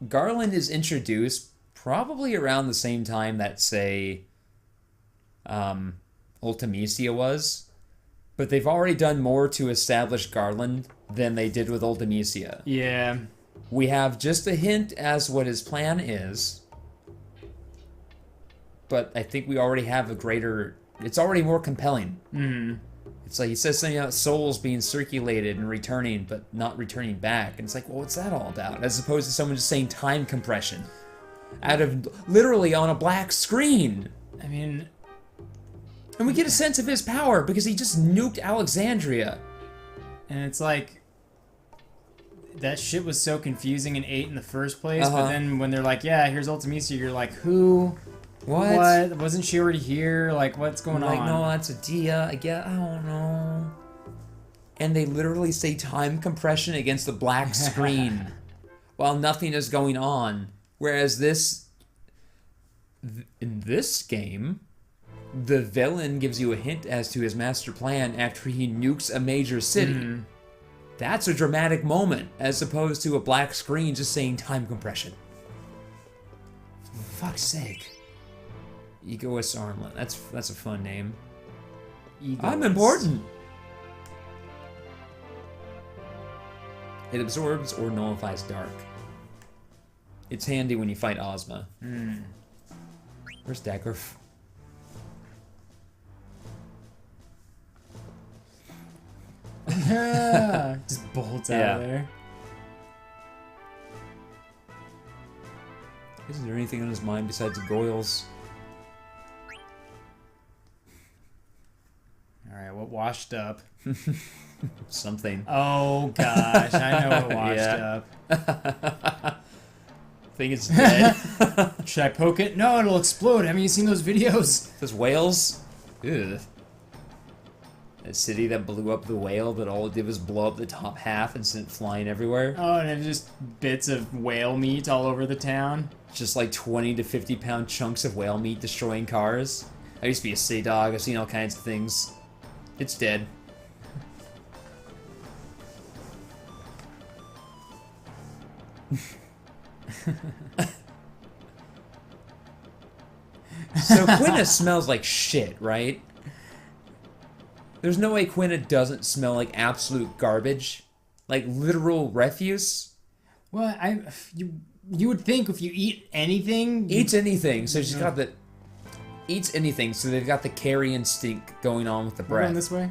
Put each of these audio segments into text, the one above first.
Garland is introduced probably around the same time that, say, Ultimecia was. But they've already done more to establish Garland than they did with Ultimecia. Yeah. We have just a hint as what his plan is. But I think we already have a greater... It's already more compelling. Mm-hmm. It's like he says something about souls being circulated and returning, but not returning back. And it's like, well, what's that all about? As opposed to someone just saying time compression. Out of... Literally on a black screen. I mean... And we get a sense of his power because he just nuked Alexandria. And it's like... That shit was so confusing in 8 in the first place, but then when they're like, yeah, here's Ultimecia, you're like, who? What? Wasn't she already here? Like, what's going on? Like, no, that's a Dia. I don't know. And they literally say time compression against the black screen while nothing is going on. Whereas in this game, the villain gives you a hint as to his master plan after he nukes a major city. Mm-hmm. That's a dramatic moment, as opposed to a black screen just saying time compression. For fuck's sake. Egoist Armlet. That's a fun name. Egoist. I'm important! It absorbs or nullifies dark. It's handy when you fight Ozma. Where's Daggerf? Just bolts out of there. Isn't there anything on his mind besides Goyles? Alright, what washed up? Something. Oh gosh, I know what washed up. Think it's dead. Should I poke it? No, it'll explode. Haven't you seen those videos? Those whales? Ugh. A city that blew up the whale, but all it did was blow up the top half and sent it flying everywhere. Oh, and it just bits of whale meat all over the town. Just like 20 to 50 pound chunks of whale meat destroying cars. I used to be a city dog. I've seen all kinds of things. It's dead. So Quinna smells like shit, right? There's no way Quinna doesn't smell like absolute garbage. Like literal refuse. Well, you would think if you eat anything... Eats anything, so she's got the... Eats anything, so they've got the carrion stink going on with the breath. Going this way?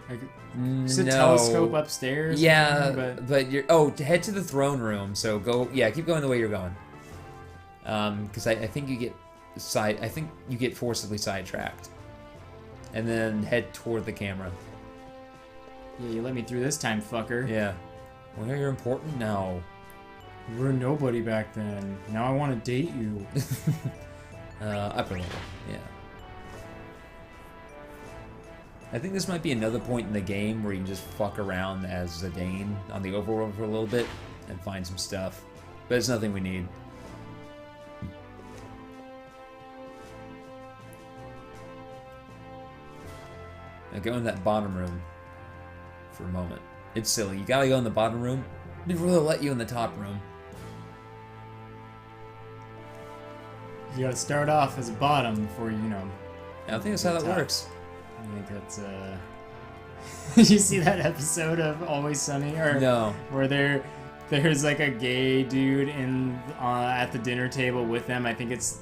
Like, there's a telescope upstairs. Yeah, but you're... Oh, head to the throne room, so go... Yeah, keep going the way you're going. Because I think you get... I think you get forcibly sidetracked. And then head toward the camera. Yeah, you let me through this time, fucker. Yeah. Well, you're important now. You were nobody back then. Now I want to date you. Upper level, yeah. I think this might be another point in the game where you can just fuck around as Zidane on the overworld for a little bit and find some stuff. But it's nothing we need. Now go in that bottom room for a moment. It's silly. You gotta go in the bottom room before they'll let you in the top room. You gotta start off as a bottom before you know. I don't think that's how that works. I think that's Did you see that episode of Always Sunny? Or no. Where there's like a gay dude at the dinner table with them. I think it's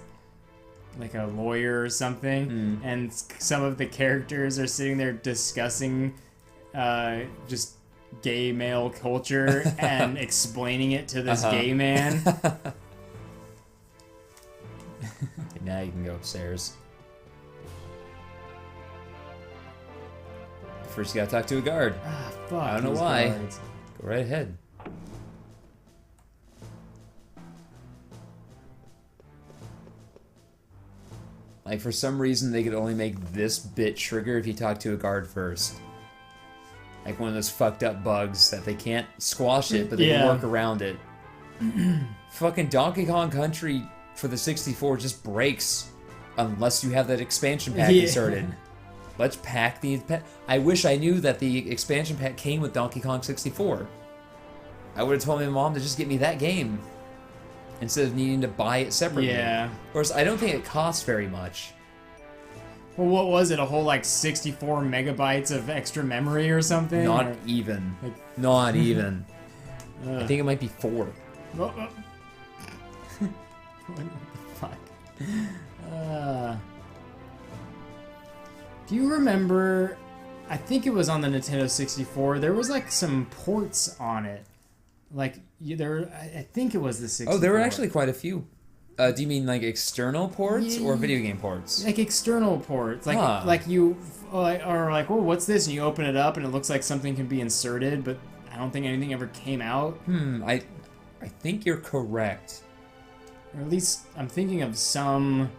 like a lawyer or something, and some of the characters are sitting there discussing just gay male culture and explaining it to this gay man. Okay, now you can go upstairs. First you gotta talk to a guard. Ah, fuck. I don't know why. Guards. Go right ahead. Like, for some reason, they could only make this bit trigger if you talk to a guard first. Like one of those fucked up bugs that they can't squash it, but they can work around it. Fucking Donkey Kong Country for the 64 just breaks unless you have that expansion pack inserted. Let's pack the... I wish I knew that the expansion pack came with Donkey Kong 64. I would have told my mom to just get me that game instead of needing to buy it separately. Yeah. Of course, I don't think it costs very much. Well, what was it? A whole like 64 megabytes of extra memory or something? Not or, even. like, Not even. I think it might be 4. what the fuck? Do you remember? I think it was on the Nintendo 64. There was like some ports on it. Like I think it was the 64. Oh, there were actually quite a few. Do you mean like external ports or video game ports? Like external ports, like or like, oh, what's this? And you open it up and it looks like something can be inserted, but I don't think anything ever came out. I think you're correct. Or at least I'm thinking of some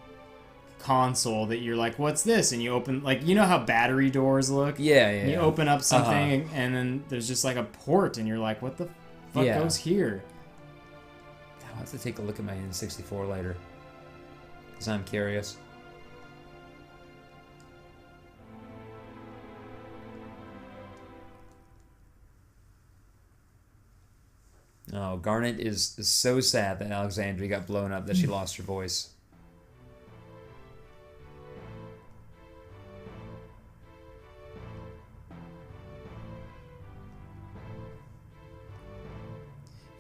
console that you're like, what's this? And you open, like, you know how battery doors look? Yeah. And you open up something and then there's just like a port and you're like, what the fuck goes here? I'll have to take a look at my N64 later, because I'm curious. Oh, Garnet is so sad that Alexandria got blown up that she lost her voice.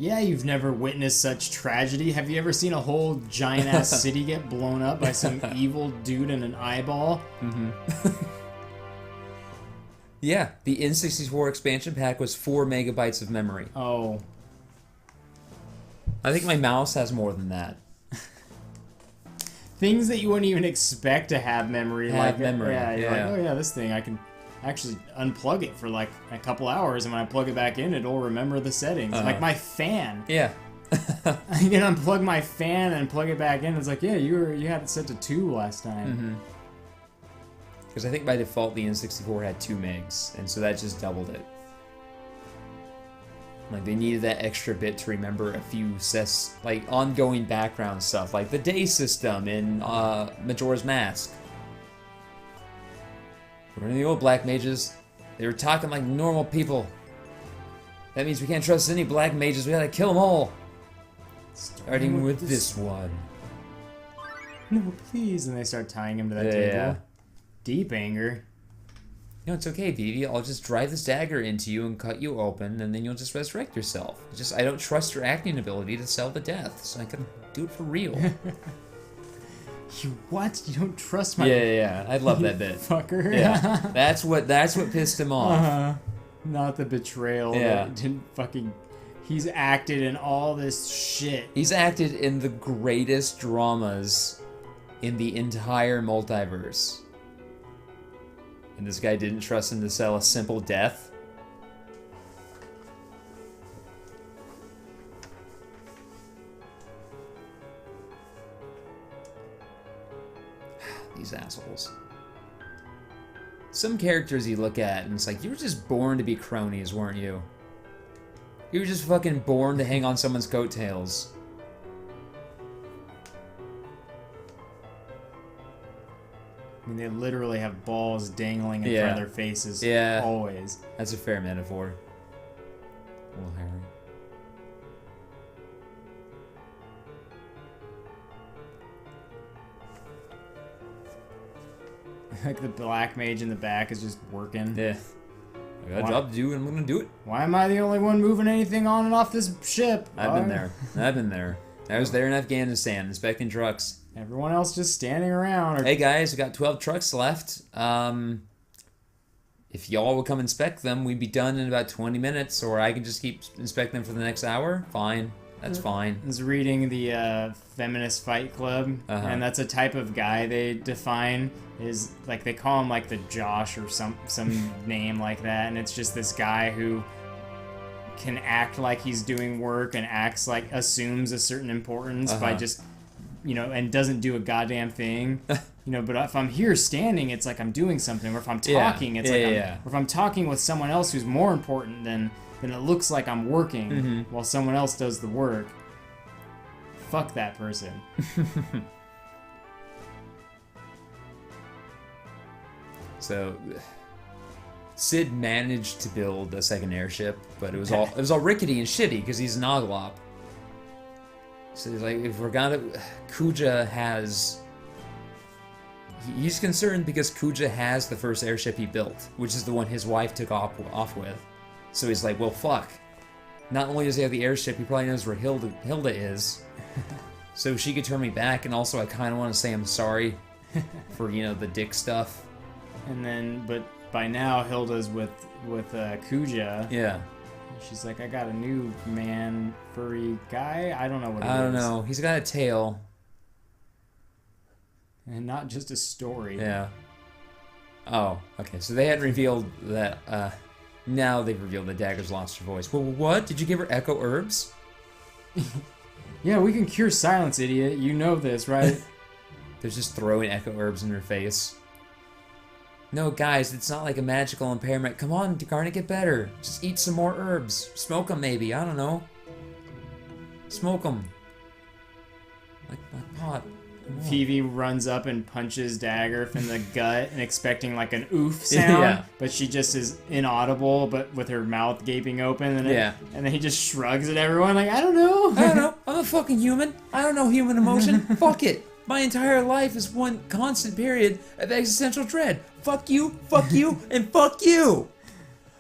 Yeah, you've never witnessed such tragedy. Have you ever seen a whole giant-ass city get blown up by some evil dude in an eyeball? Mm-hmm. Yeah, the N64 expansion pack was 4 megabytes of memory. Oh. I think my mouse has more than that. Things that you wouldn't even expect to have memory. Yeah, you're like, oh yeah, this thing, I can actually unplug it for like a couple hours, and when I plug it back in, it'll remember the settings. Like my fan. Yeah. I can unplug my fan and plug it back in. It's like, yeah, you had it set to 2 last time. Because I think by default the N64 had 2 megs, and so that just doubled it. Like they needed that extra bit to remember a few like ongoing background stuff, like the day system in Majora's Mask. One of the old black mages, they were talking like normal people. That means we can't trust any black mages. We gotta kill them all. Starting with this one. No, please. And they start tying him to that table. Yeah. Deep anger. No, it's okay, Vivi. I'll just drive this dagger into you and cut you open, and then you'll just resurrect yourself. I don't trust your acting ability to sell the death, so I can do it for real. You what? You don't trust my... Yeah. I love that bit. Fucker. Yeah. That's what pissed him off. Not the betrayal. Yeah. That didn't fucking... He's acted in all this shit. He's acted in the greatest dramas in the entire multiverse. And this guy didn't trust him to sell a simple death? These assholes. Some characters you look at and it's like, you were just born to be cronies, weren't you? You were just fucking born to hang on someone's coattails. I mean, they literally have balls dangling in front of their faces. Yeah. Always. That's a fair metaphor. Little Harry. Like the black mage in the back is just working. Yeah. I got a job to do and I'm gonna do it. Why am I the only one moving anything on and off this ship? I've been there. I was there in Afghanistan inspecting trucks. Everyone else just standing around. Hey guys, we got 12 trucks left. If y'all would come inspect them, we'd be done in about 20 minutes, or I can just keep inspecting them for the next hour. Fine. That's fine. I was reading the Feminist Fight Club, and that's a type of guy they define is like they call him like the Josh or some name like that, and it's just this guy who can act like he's doing work and assumes a certain importance by just and doesn't do a goddamn thing. But if I'm here standing, it's like I'm doing something, or if I'm talking, it's or if I'm talking with someone else who's more important, then it looks like I'm working while someone else does the work. Fuck that person. So Sid managed to build a second airship, but it was all rickety and shitty because he's an Oglop. So he's like, if we're gonna, Kuja has. He's concerned because Kuja has the first airship he built, which is the one his wife took off with. So he's like, well, fuck. Not only does he have the airship, he probably knows where Hilda is. So she could turn me back, and also I kind of want to say I'm sorry for, you know, the dick stuff. And then, but by now, Hilda's with Kuja. Yeah. She's like, I got a new man furry guy. I don't know what it is. I don't know. He's got a tail. And not just a story. Yeah. Oh, okay. So they had revealed that, now they've revealed that Dagger's lost her voice. Well, what? Did you give her echo herbs? Yeah, we can cure silence, idiot. You know this, right? They're just throwing echo herbs in her face. No, guys, it's not like a magical impairment. Come on, Garnet, get better. Just eat some more herbs. Smoke them, maybe. I don't know. Smoke them. Like pot. Phoebe runs up and punches Dagger in the gut and expecting like an oof sound, Yeah. but she just is inaudible, but with her mouth gaping open. And and then he just shrugs at everyone like, I don't know. I don't know. I'm a fucking human. I don't know human emotion. Fuck it. My entire life is one constant period of existential dread. Fuck you, and fuck you.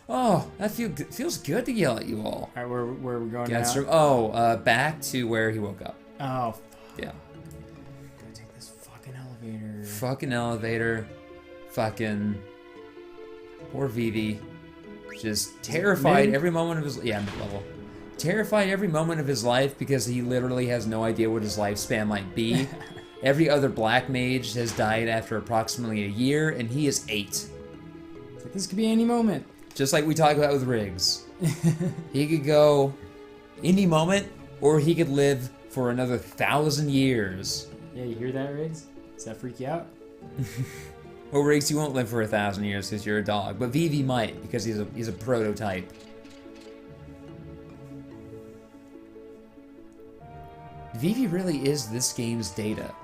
Oh, that feels good to yell at you all. All right, where are we going now? Back to where he woke up. Oh, yeah. Gotta take this fucking elevator. Fucking elevator. Fucking poor Vivi. Just terrified every moment of his mid-level. Terrified every moment of his life because he literally has no idea what his lifespan might be. Every other black mage has died after approximately a year, and he is 8. It's like, this could be any moment. Just like we talked about with Riggs. He could go any moment, or he could live for another 1,000 years. Yeah, you hear that, Riggs? Does that freak you out? Well, Riggs, you won't live for 1,000 years because you're a dog, but Vivi might because he's a prototype. Vivi really is this game's Data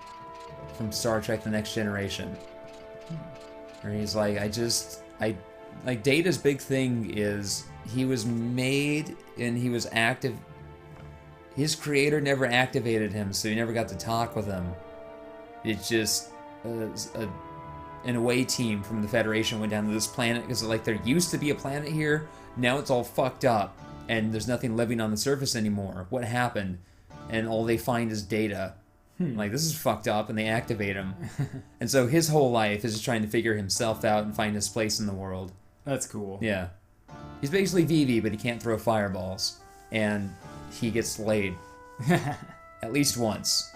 from Star Trek: The Next Generation. Where he's like, like Data's big thing is he was made and he was active. His creator never activated him, so you never got to talk with him. It's just an away team from the Federation went down to this planet because like there used to be a planet here. Now it's all fucked up and there's nothing living on the surface anymore. What happened? And all they find is Data. Like, this is fucked up, and they activate him. And so his whole life is just trying to figure himself out and find his place in the world. That's cool. Yeah. He's basically Vivi, but he can't throw fireballs. And he gets laid. At least once.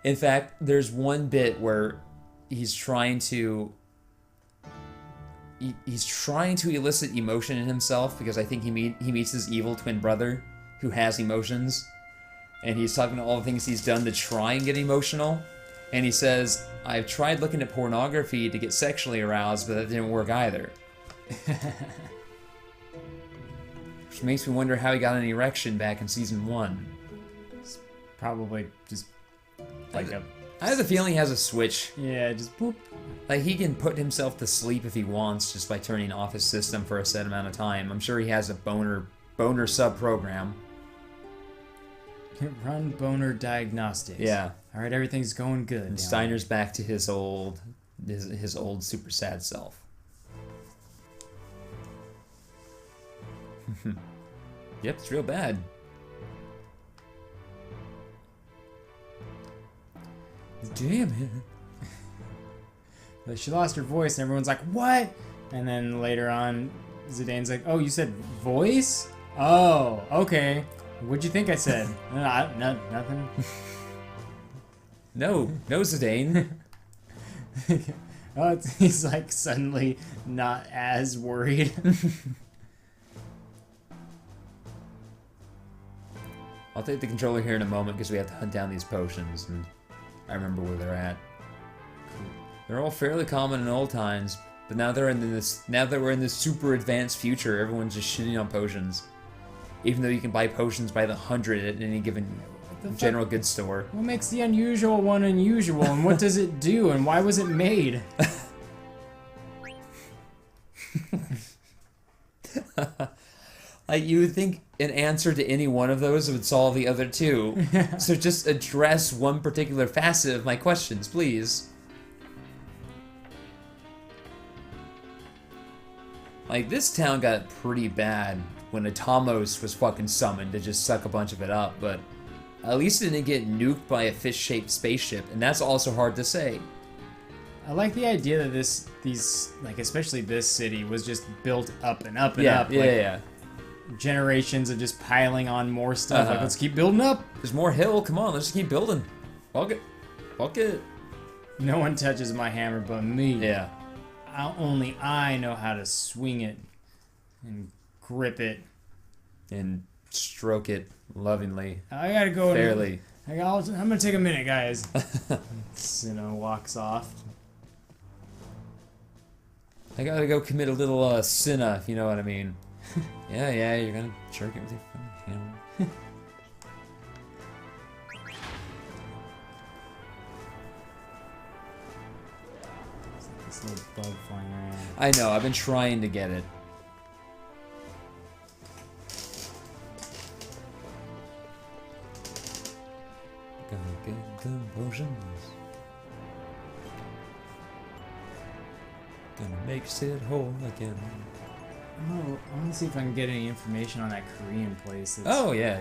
In fact, there's one bit where he's trying to... He's trying to elicit emotion in himself, because I think he meets his evil twin brother, who has emotions, and he's talking to all the things he's done to try and get emotional, and he says, I've tried looking at pornography to get sexually aroused, but that didn't work either. Which makes me wonder how he got an erection back in season 1. It's probably just like I have the feeling he has a switch. Yeah, just boop. Like, he can put himself to sleep if he wants just by turning off his system for a set amount of time. I'm sure he has a boner sub-program. Run boner diagnostics. Yeah. All right, everything's going good. And Steiner's back to his old super sad self. Yep, it's real bad. Damn it. Like, she lost her voice, and everyone's like, what? And then later on, Zidane's like, oh, you said voice? Oh, okay. What'd you think I said? Nothing. No, Zidane. He's like suddenly not as worried. I'll take the controller here in a moment because we have to hunt down these potions, and I remember where they're at. They're all fairly common in old times, but now that we're in this super advanced future, everyone's just shitting on potions. Even though you can buy potions by the 100 at any given general goods store. What makes the unusual one unusual, and what does it do, and why was it made? Like, you would think an answer to any one of those would solve the other two. So just address one particular facet of my questions, please. Like, this town got pretty bad when Atomos was fucking summoned to just suck a bunch of it up, but at least it didn't get nuked by a fish-shaped spaceship, and that's also hard to say. I like the idea that these, like, especially this city was just built up and up and Yeah, up. yeah, like, yeah. Generations of just piling on more stuff. Like, let's keep building up. There's more hill, come on, let's just keep building. Fuck it. Fuck it. No one touches my hammer but me. Yeah. Only I know how to swing it and grip it. And stroke it lovingly. I gotta go. Fairly. I'm gonna take a minute, guys. Sinnoh walks off. I gotta go commit a little sinna, if you know what I mean. Yeah, you're gonna jerk it with your fucking hammer. This little bug flying around. I know, I've been trying to get it. Gonna get the potions. Gonna make Sid whole again. I want to see if I can get any information on that Korean place. Oh, yeah.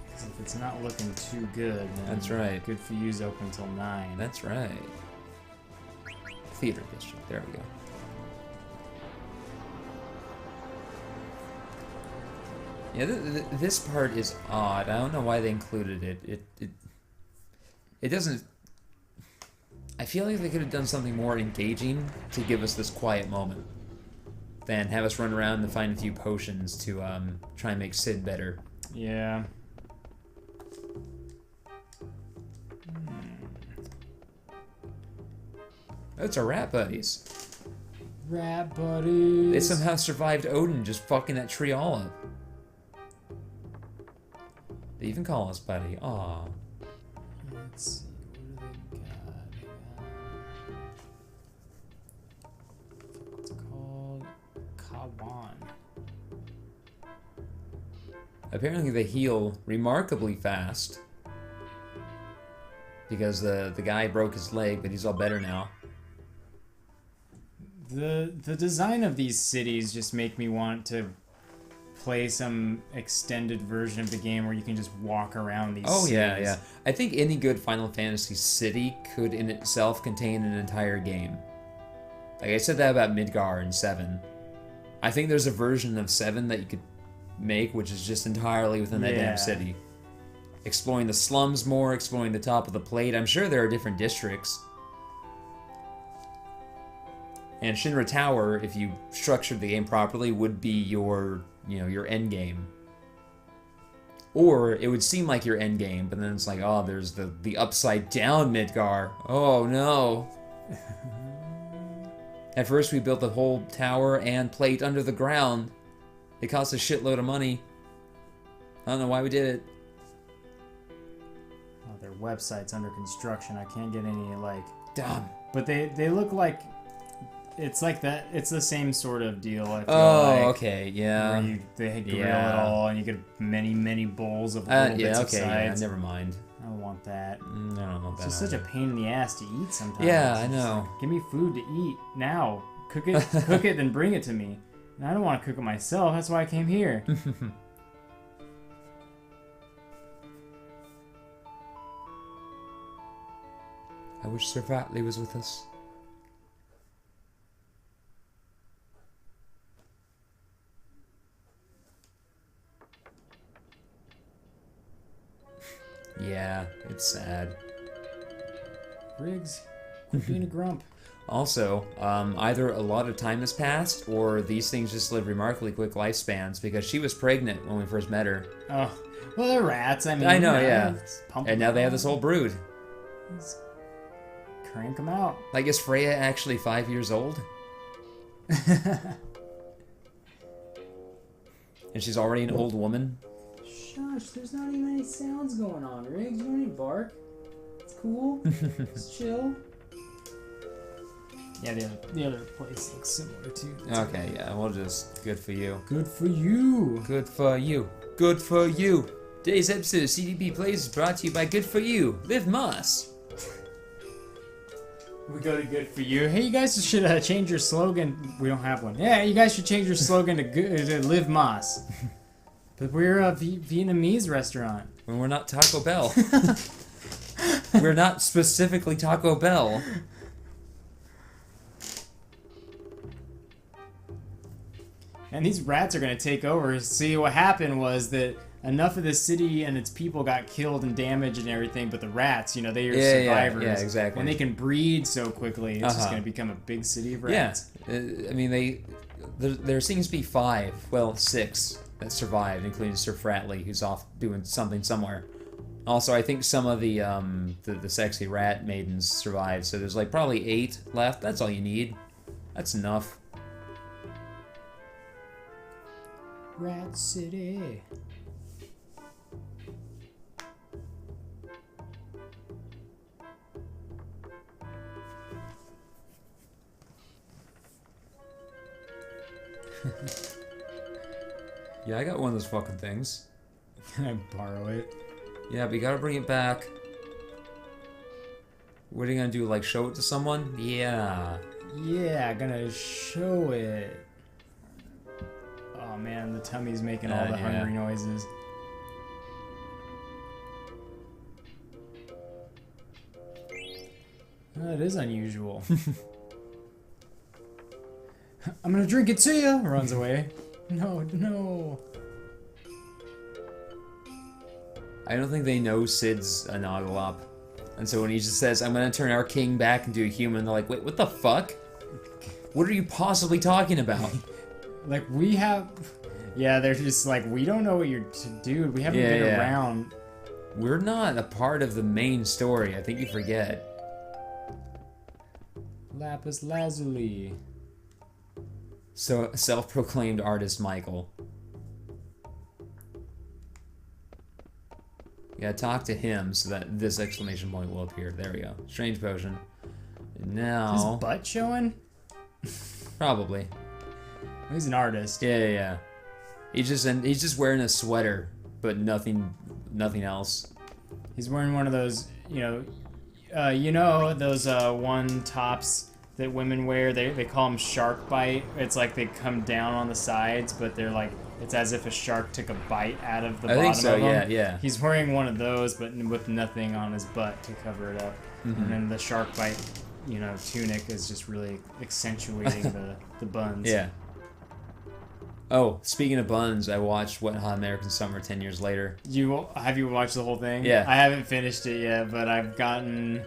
Because if it's not looking too good, then That's right. Good for you's open until 9. That's right. Theater district, there we go. Yeah, this part is odd. I don't know why they included it. It doesn't... I feel like they could have done something more engaging to give us this quiet moment than have us run around and find a few potions to try and make Sid better. Yeah. It's our rat buddies. Rat buddies. They somehow survived Odin just fucking that tree all up. They even call us buddy. Aw. Let's see. What do they got? It's called Kawan. Apparently they heal remarkably fast. Because the guy broke his leg, but he's all better now. The design of these cities just make me want to play some extended version of the game where you can just walk around these cities. Yeah. I think any good Final Fantasy city could in itself contain an entire game. Like I said that about Midgar in 7. I think there's a version of 7 that you could make which is just entirely within that damn city. Exploring the slums more, exploring the top of the plate. I'm sure there are different districts. And Shinra Tower, if you structured the game properly, would be your, your end game. Or it would seem like your end game, but then it's like, oh, there's the upside down Midgar. Oh no. At first we built the whole tower and plate under the ground. It cost a shitload of money. I don't know why we did it. Oh, their website's under construction. I can't get any, like... Damn. But they look like... It's like that. It's the same sort of deal, I feel like. Okay, yeah. Where they grill it all, and you get many bowls of little bits of sides. Yeah, never mind. I don't want that. I don't want that. It's just such a pain in the ass to eat sometimes. Yeah, I know. Like, give me food to eat now. Cook it, then bring it to me. And I don't want to cook it myself. That's why I came here. I wish Sir Vatley was with us. Yeah, it's sad. Riggs, quit being a grump. Also, either a lot of time has passed, or these things just live remarkably quick lifespans, because she was pregnant when we first met her. Oh, well, they're rats. I mean, I know, yeah. And now they have this whole brood. Let's crank them out. Like, is Freya actually 5 years old? And she's already an old woman? Shush, there's not even any sounds going on, Riggs. You don't need bark. It's cool. It's chill. Yeah, the other place looks similar too. Okay, yeah, we'll just... Good for you. Good for you. Good for you. Good for you. Today's episode of CDP Plays is brought to you by Good For You. Live Moss. We go to Good For You. Hey, you guys should change your slogan. We don't have one. Yeah, you guys should change your slogan to Live Moss. But we're a Vietnamese restaurant. When we're not Taco Bell. We're not specifically Taco Bell. And these rats are going to take over. See, what happened was that enough of the city and its people got killed and damaged and everything, but the rats, you know, they are survivors. Yeah, exactly. And they can breed so quickly, it's just going to become a big city of rats. Yeah. I mean, there seems to be 6 that survived, including Sir Fratley, who's off doing something somewhere. Also, I think some of the sexy rat maidens survived, so there's like probably 8 left. That's all you need. That's enough. Rat City. Yeah, I got one of those fucking things. Can I borrow it? Yeah, but you gotta bring it back. What are you gonna do, like show it to someone? Yeah. Yeah, gonna show it. Oh man, the tummy's making all the hungry noises. That is unusual. I'm gonna drink it to you! Runs away. No. I don't think they know Sid's a Nagalop. And so when he just says, I'm gonna turn our king back into a human, they're like, wait, what the fuck? What are you possibly talking about? Like, we have... Yeah, they're just like, we don't know what you're... Dude, we haven't been around. We're not a part of the main story. I think you forget. Lapis lazuli. So, self-proclaimed artist Michael. Yeah, talk to him so that this exclamation point will appear. There we go. Strange potion. And now... Is his butt showing? Probably. He's an artist. Yeah. He's just wearing a sweater, but nothing else. He's wearing one of those, those one tops that women wear. They call them shark bite. It's like they come down on the sides, but they're like, it's as if a shark took a bite out of the bottom I think so, of them. yeah. He's wearing one of those, but with nothing on his butt to cover it up. Mm-hmm. And then the shark bite, tunic is just really accentuating the buns. Yeah. Oh, speaking of buns, I watched Wet Hot American Summer 10 years later. Have you watched the whole thing? Yeah. I haven't finished it yet, but I've gotten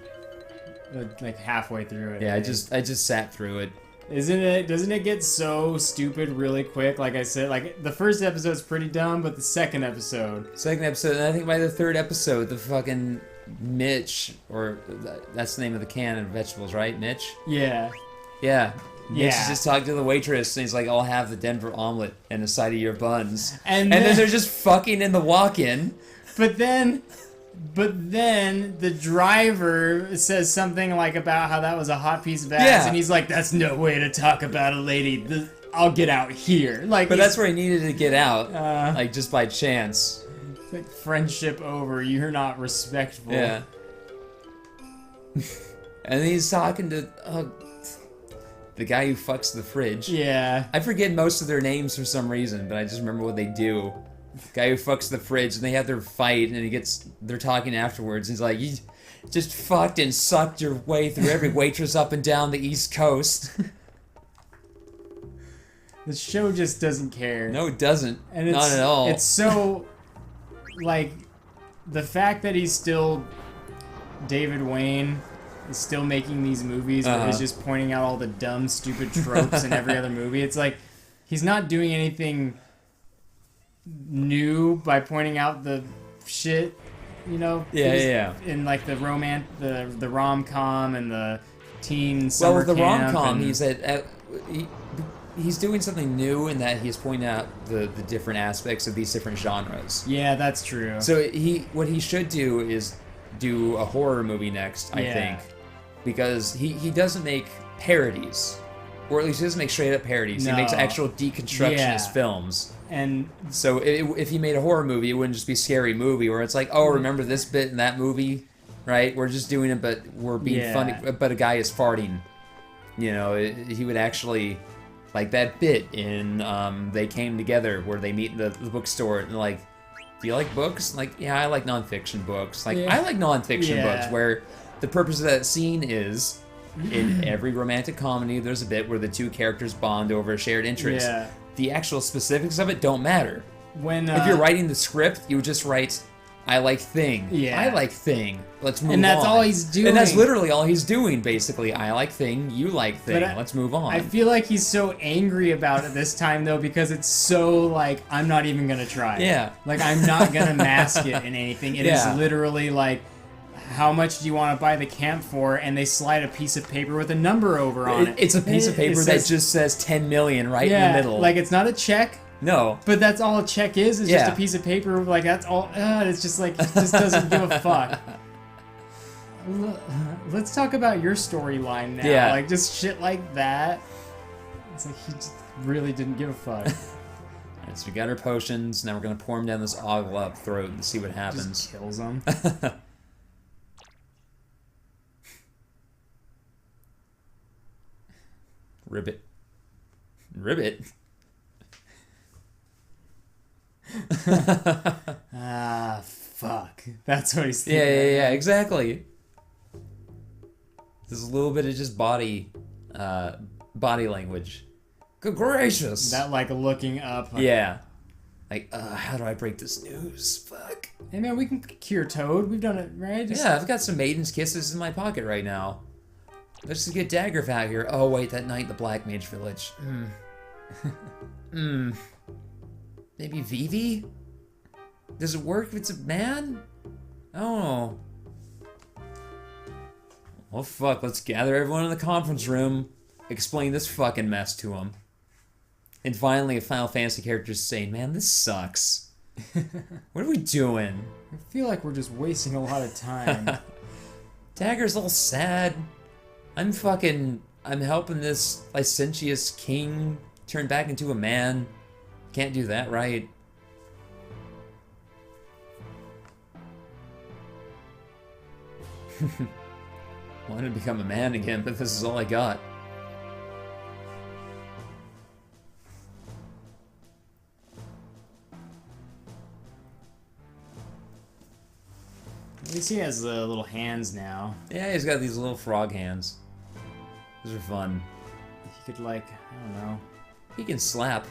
like halfway through it. Yeah, I just sat through it. Doesn't it get so stupid really quick? Like I said, like the first episode's pretty dumb, but the second episode, and I think by the third episode, the fucking Mitch, or that's the name of the can of vegetables, right? Mitch? Yeah. Mitch is just talking to the waitress, and he's like, I'll have the Denver omelet and a side of your buns. And then they're just fucking in the walk-in. But then the driver says something like about how that was a hot piece of ass, and he's like, that's no way to talk about a lady. I'll get out here. Like, but that's where he needed to get out, like just by chance. It's like, friendship over, you're not respectful. Yeah. And he's talking to... the guy who fucks the fridge. Yeah. I forget most of their names for some reason, but I just remember what they do. The guy who fucks the fridge, and they have their fight, and they're talking afterwards. He's like, you just fucked and sucked your way through every waitress up and down the East Coast. The show just doesn't care. No, it doesn't. And not at all. It's so, like, the fact that he's still David Wayne is still making these movies where he's just pointing out all the dumb, stupid tropes in every other movie. It's like, he's not doing anything new by pointing out the shit, in like the romance, the rom-com and the teen summer camp. Well, with the rom-com, he's doing something new in that he's pointing out the different aspects of these different genres. Yeah, that's true. So what he should do is do a horror movie next, I think. Because he doesn't make parodies. Or at least he doesn't make straight up parodies. No. He makes actual deconstructionist films. And so if he made a horror movie, it wouldn't just be a scary movie where it's like, oh, remember this bit in that movie, right? We're just doing it, but we're being funny. But a guy is farting. You know, he would actually, like that bit in They Came Together where they meet in the bookstore and like, do you like books? Like, yeah, I like nonfiction books. Like, I like nonfiction books where the purpose of that scene is, in every romantic comedy, there's a bit where the two characters bond over a shared interest. Yeah. The actual specifics of it don't matter. When if you're writing the script, you would just write, I like thing. Yeah. I like thing. Let's move on. And that's all he's doing. And that's literally all he's doing, basically. I like thing, you like thing. Let's move on. I feel like he's so angry about it this time, though, because it's so, like, I'm not even gonna try. Yeah. Like, I'm not gonna mask it in anything. It is literally like, how much do you want to buy the camp for? And they slide a piece of paper with a number over on it. It's a piece of paper that just says 10 million right in the middle. Like, it's not a check. No. But that's all a check is. It's just a piece of paper. Like, that's all. It's just like, he just doesn't give a fuck. Let's talk about your storyline now. Yeah. Like, just shit like that. It's like, he just really didn't give a fuck. Alright, so we got our potions. Now we're going to pour them down this ogle up throat and see what happens. Just kills them. Ribbit. Ribbit? Fuck. That's what he's thinking. Yeah, exactly. There's a little bit of just body language. Good gracious! That, like, looking up. Like, yeah. Like, how do I break this news? Fuck. Hey, man, we can cure Toad. We've done it, right? Yeah, I've got some Maiden's Kisses in my pocket right now. Let's just get Dagger out here. Oh, wait, that night in the Black Mage Village. Maybe Vivi? Does it work if it's a man? Oh. Well, fuck, let's gather everyone in the conference room, explain this fucking mess to them. And finally, a Final Fantasy character is saying, man, this sucks. What are we doing? I feel like we're just wasting a lot of time. Dagger's all sad. I'm helping this licentious king turn back into a man. Can't do that, right? Wanted to become a man again, but this is all I got. At least he has little hands now. Yeah, he's got these little frog hands. Those are fun. He could, like, I don't know. He can slap.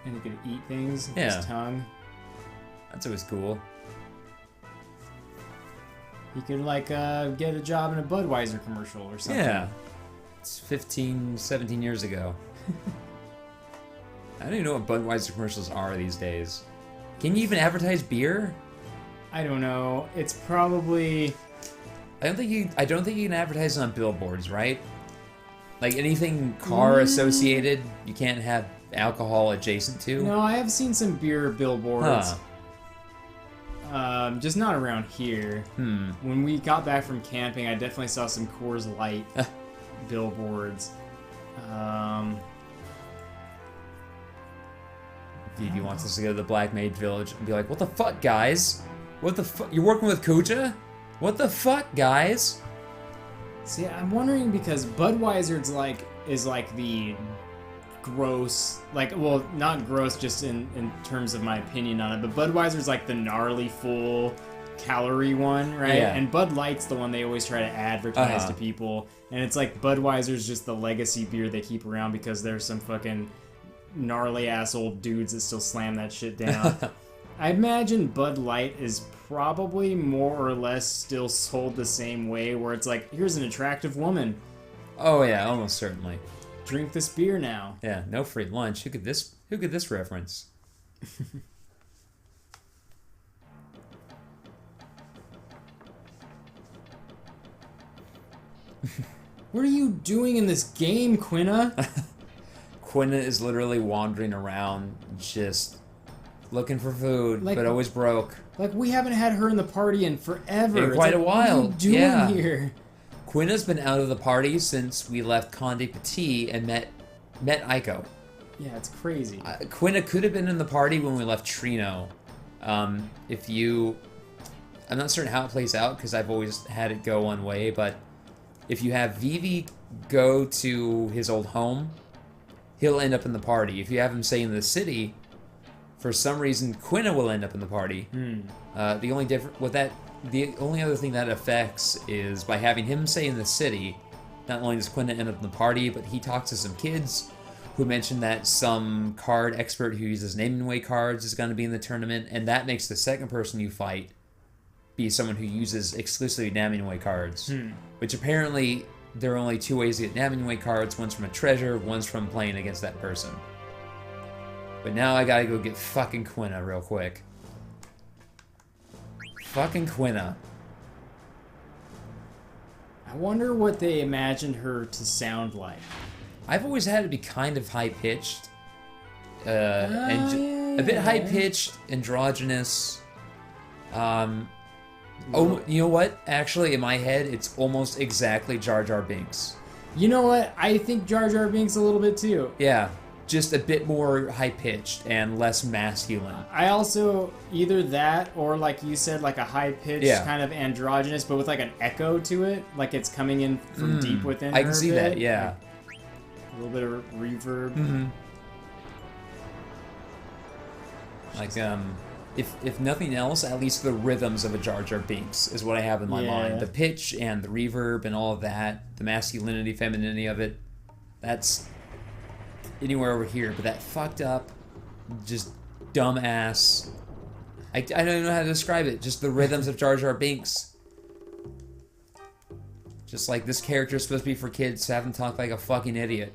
And he could eat things with his tongue. That's always cool. He could, like, get a job in a Budweiser commercial or something. Yeah. It's 15, 17 years ago. I don't even know what Budweiser commercials are these days. Can you even advertise beer? I don't know. It's probably... I don't think you can advertise on billboards, right? Like anything car associated, you can't have alcohol adjacent to. No, I have seen some beer billboards. Huh. Just not around here. When we got back from camping, I definitely saw some Coors Light billboards. Vivi wants us to go to the Black Mage Village and be like, what the fuck, guys? What the fuck? You're working with Kuja? What the fuck, guys? See, I'm wondering because Budweiser is like the gross, like, well, not gross just in terms of my opinion on it, but Budweiser's like the gnarly full calorie one, right? Yeah. And Bud Light's the one they always try to advertise to people, and it's like Budweiser's just the legacy beer they keep around because there's some fucking gnarly ass old dudes that still slam that shit down. I imagine Bud Light is probably more or less still sold the same way, where it's like, here's an attractive woman. Oh yeah, almost certainly. Drink this beer now. Yeah, no free lunch. Who could this reference? What are you doing in this game, Quinna? Quinna is literally wandering around, just looking for food, but always broke. Like, we haven't had her in the party in forever. In quite a while. What are you doing here? Quina's been out of the party since we left Conde Petit and met Aiko. Yeah, it's crazy. Quina could have been in the party when we left Trino. I'm not certain how it plays out because I've always had it go one way, but if you have Vivi go to his old home, he'll end up in the party. If you have him stay in the city, for some reason, Quina will end up in the party. The only other thing that affects is by having him stay in the city, not only does Quina end up in the party, but he talks to some kids who mentioned that some card expert who uses Name and Way cards is going to be in the tournament, and that makes the second person you fight be someone who uses exclusively Name and Way cards. Which apparently there are only two ways to get Name and Way cards. One's from a treasure, one's from playing against that person. But now I gotta go get fucking Quina real quick. Fucking Quina. I wonder what they imagined her to sound like. I've always had it to be kind of high-pitched. A bit high-pitched, androgynous. Oh, you know what? Actually, in my head, it's almost exactly Jar Jar Binks. You know what? I think Jar Jar Binks a little bit too. Yeah, just a bit more high-pitched and less masculine. I also, either that or like you said, like a high-pitched kind of androgynous, but with like an echo to it. Like it's coming in from deep within her. I can see that, yeah. A little bit of reverb. Like, if nothing else, at least the rhythms of a Jar Jar Binks is what I have in my mind. The pitch and the reverb and all of that, the masculinity, femininity of it, that's anywhere over here. But that fucked up, just dumbass, I don't even know how to describe it, just the rhythms of Jar Jar Binks. Just like this character is supposed to be for kids, so have them talk like a fucking idiot.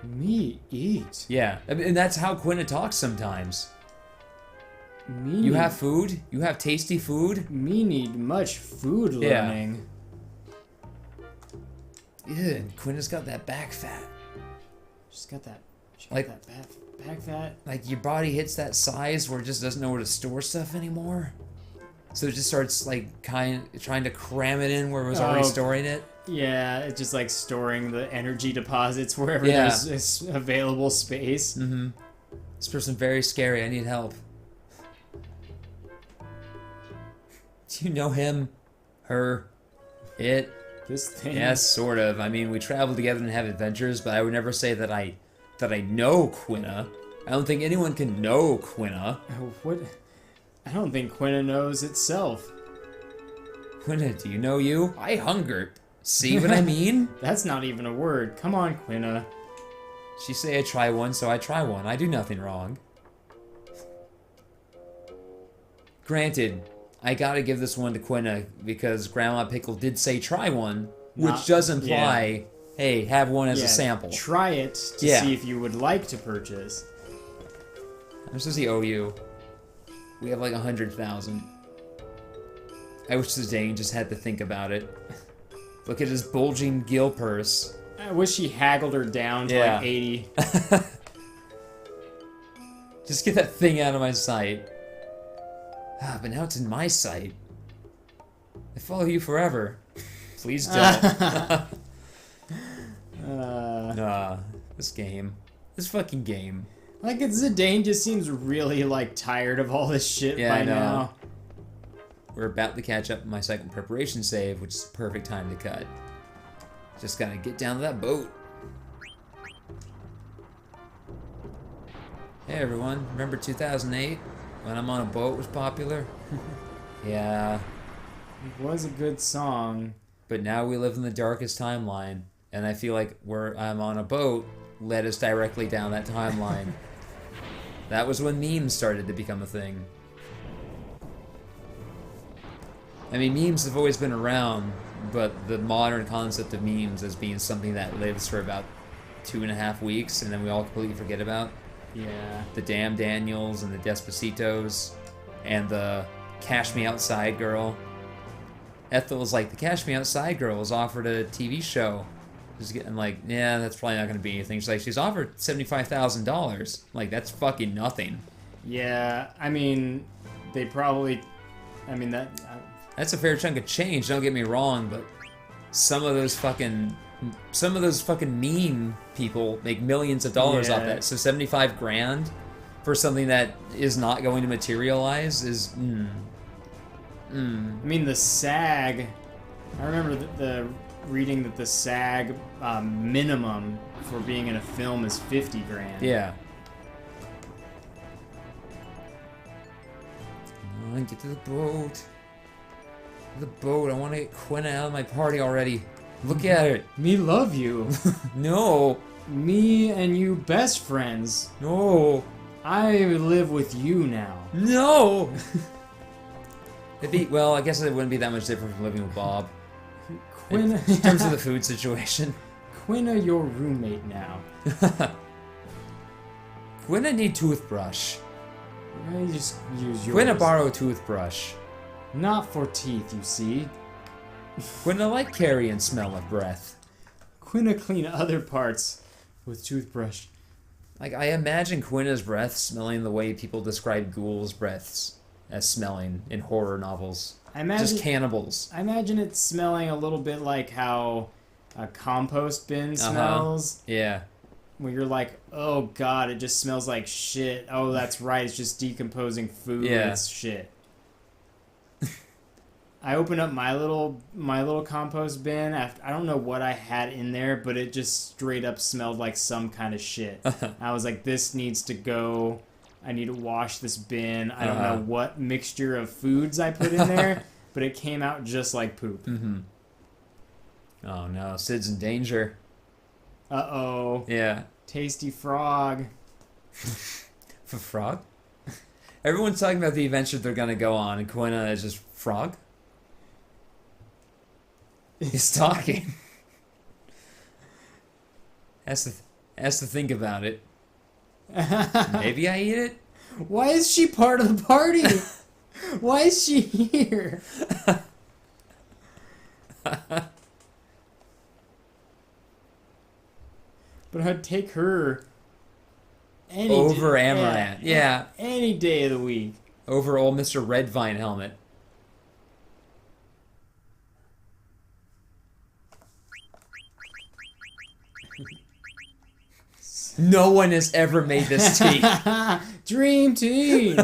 Me eat. Yeah, and that's how Quina talks sometimes. Me You have food? You have tasty food? Me need much food learning. Yeah, and Quina's got that back fat. She's got that Like- back fat. Like your body hits that size where it just doesn't know where to store stuff anymore. So it just starts like trying to cram it in where it was already storing it. Yeah, it's just like storing the energy deposits wherever there's available space. This person's very scary. I need help. Do you know him? Her? It? This thing? Yes, sort of. I mean, we travel together and have adventures, but I would never say that I know Quina. I don't think anyone can know Quina. What? I don't think Quina knows itself. Quina, do you know you? I hunger. See what I mean? That's not even a word. Come on, Quina. She say I try one, so I try one. I do nothing wrong. Granted, I gotta give this one to Quina because Grandma Pickle did say try one, which does imply, hey, have one as a sample. Try it to see if you would like to purchase. How much does he owe you? We have like 100,000. I wish Zidane just had to think about it. Look at his bulging gill purse. I wish he haggled her down to like 80. Just get that thing out of my sight. Ah, but now it's in my sight. I follow you forever. Please don't. This game. This fucking game. Like, Zidane just seems really, like, tired of all this shit by now. We're about to catch up with my second preparation save, which is the perfect time to cut. Just gotta get down to that boat. Hey everyone, remember 2008? When I'm on a Boat was popular? Yeah. It was a good song. But now we live in the darkest timeline, and I feel like where I'm on a boat led us directly down that timeline. That was when memes started to become a thing. I mean, memes have always been around, but the modern concept of memes as being something that lives for about 2.5 weeks, and then we all completely forget about. Yeah. The Damn Daniels and the Despocitos, and the Cash Me Outside girl. Ethel was like, the Cash Me Outside girl was offered a TV show. Just getting like, yeah, that's probably not going to be anything. She's like, she's offered $75,000. Like, that's fucking nothing. Yeah, I mean, they probably, I mean, that... That's a fair chunk of change, don't get me wrong, but some of those fucking meme people make millions of dollars off Yeah. that. So 75 grand for something that is not going to materialize is I mean, the SAG. I remember the reading that the SAG minimum for being in a film is 50 grand. yeah. Come on, get to the boat. The boat. I want to get Quina out of my party already. Look at it. Me love you. No. Me and you best friends. No. I live with you now. No. Well, I guess it wouldn't be that much different from living with Bob. In Quina, terms of the food situation. Quina, your roommate now. Quina need toothbrush. I just use yours. Quina borrow toothbrush. Not for teeth, you see. Quina like carry and smell of breath. Quina clean other parts with toothbrush. Like, I imagine Quina's breath smelling the way people describe ghouls' breaths as smelling in horror novels. Just cannibals. I imagine it smelling a little bit like how a compost bin smells. Yeah. Where you're like, oh god, it just smells like shit. Oh, that's right, it's just decomposing food. Yeah. It's shit. I opened up my little compost bin. After, I don't know what I had in there, but it just straight up smelled like some kind of shit. I was like, this needs to go. I need to wash this bin. I don't know what mixture of foods I put in there, but it came out just like poop. Mm-hmm. Oh no, Sid's in danger. Uh-oh. Yeah. Tasty frog. For frog? Everyone's talking about the adventure they're gonna go on, and Quina is just frog? He's talking. Has to think about it. Maybe I eat it? Why is she part of the party? Why is she here? But I'd take her over Amaranth. Yeah. Any day of the week. Over old Mr. Redvine helmet. No one has ever made this tea. Dream team.